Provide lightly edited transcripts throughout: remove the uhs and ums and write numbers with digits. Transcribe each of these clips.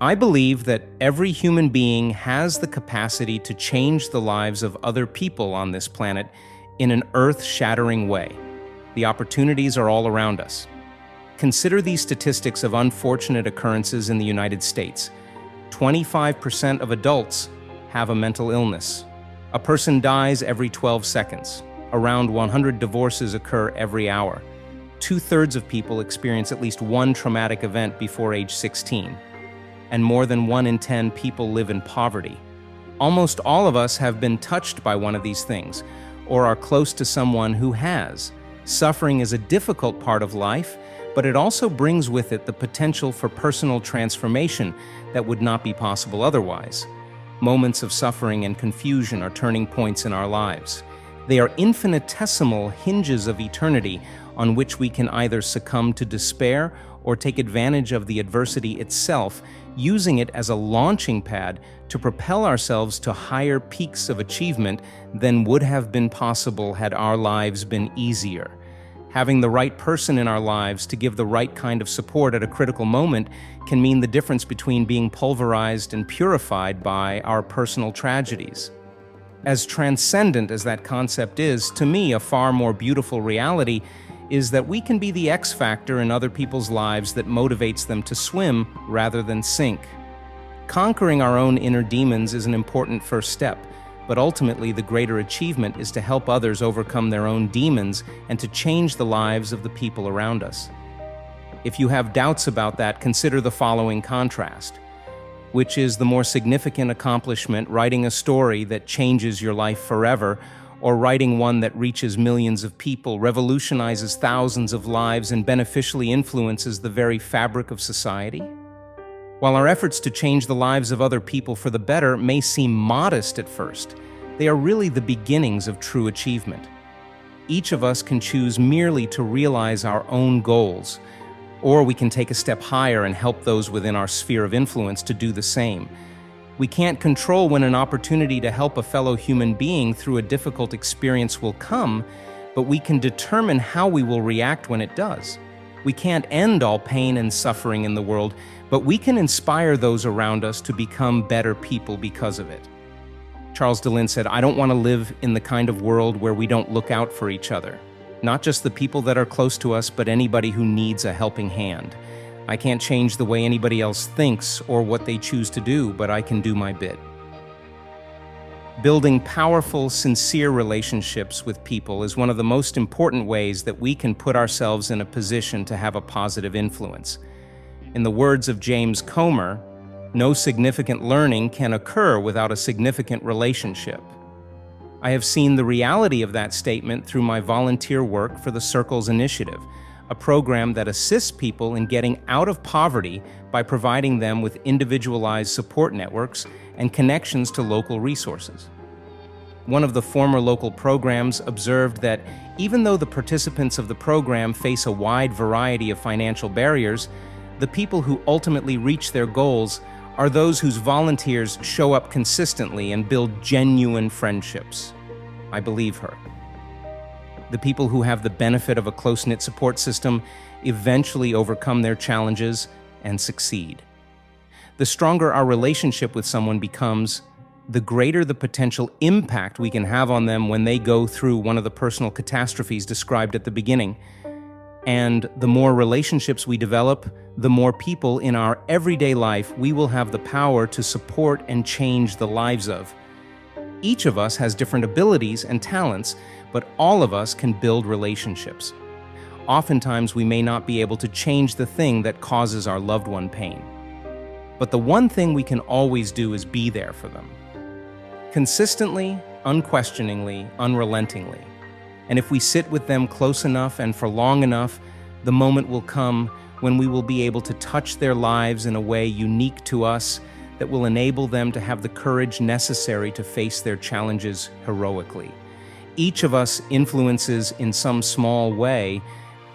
I believe that every human being has the capacity to change the lives of other people on this planet in an earth-shattering way. The opportunities are all around us. Consider these statistics of unfortunate occurrences in the United States. 25% of adults have a mental illness. A person dies every 12 seconds. Around 100 divorces occur every hour. 2/3 of people experience at least one traumatic event before age 16. And more than 1 in 10 people live in poverty. Almost all of us have been touched by one of these things, or are close to someone who has. Suffering is a difficult part of life, but it also brings with it the potential for personal transformation that would not be possible otherwise. Moments of suffering and confusion are turning points in our lives. They are infinitesimal hinges of eternity on which we can either succumb to despair or take advantage of the adversity itself, using it as a launching pad to propel ourselves to higher peaks of achievement than would have been possible had our lives been easier. Having the right person in our lives to give the right kind of support at a critical moment can mean the difference between being pulverized and purified by our personal tragedies. As transcendent as that concept is, to me, a far more beautiful reality is that we can be the X factor in other people's lives that motivates them to swim rather than sink. Conquering our own inner demons is an important first step, but ultimately the greater achievement is to help others overcome their own demons and to change the lives of the people around us. If you have doubts about that, consider the following contrast. Which is the more significant accomplishment, writing a story that changes your life forever, or writing one that reaches millions of people, revolutionizes thousands of lives, and beneficially influences the very fabric of society? While our efforts to change the lives of other people for the better may seem modest at first, they are really the beginnings of true achievement. Each of us can choose merely to realize our own goals, or we can take a step higher and help those within our sphere of influence to do the same. We can't control when an opportunity to help a fellow human being through a difficult experience will come, but we can determine how we will react when it does. We can't end all pain and suffering in the world, but we can inspire those around us to become better people because of it. Charles DeLynn said, "I don't want to live in the kind of world where we don't look out for each other. Not just the people that are close to us, but anybody who needs a helping hand. I can't change the way anybody else thinks or what they choose to do, but I can do my bit." Building powerful, sincere relationships with people is one of the most important ways that we can put ourselves in a position to have a positive influence. In the words of James Comer, "No significant learning can occur without a significant relationship." I have seen the reality of that statement through my volunteer work for the Circles Initiative, a program that assists people in getting out of poverty by providing them with individualized support networks and connections to local resources. One of the former local programs observed that even though the participants of the program face a wide variety of financial barriers, the people who ultimately reach their goals are those whose volunteers show up consistently and build genuine friendships. I believe her. The people who have the benefit of a close-knit support system eventually overcome their challenges and succeed. The stronger our relationship with someone becomes, the greater the potential impact we can have on them when they go through one of the personal catastrophes described at the beginning. And the more relationships we develop, the more people in our everyday life we will have the power to support and change the lives of. Each of us has different abilities and talents, but all of us can build relationships. Oftentimes, we may not be able to change the thing that causes our loved one pain. But the one thing we can always do is be there for them. Consistently, unquestioningly, unrelentingly. And if we sit with them close enough and for long enough, the moment will come when we will be able to touch their lives in a way unique to us that will enable them to have the courage necessary to face their challenges heroically. Each of us influences in some small way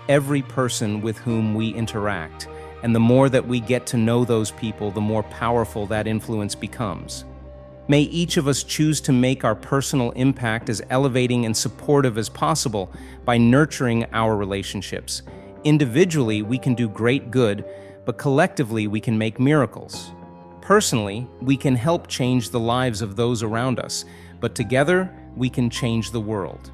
every person with whom we interact, and the more that we get to know those people, the more powerful that influence becomes. May each of us choose to make our personal impact as elevating and supportive as possible by nurturing our relationships. Individually, we can do great good, but collectively, we can make miracles. Personally, we can help change the lives of those around us, but together we can change the world.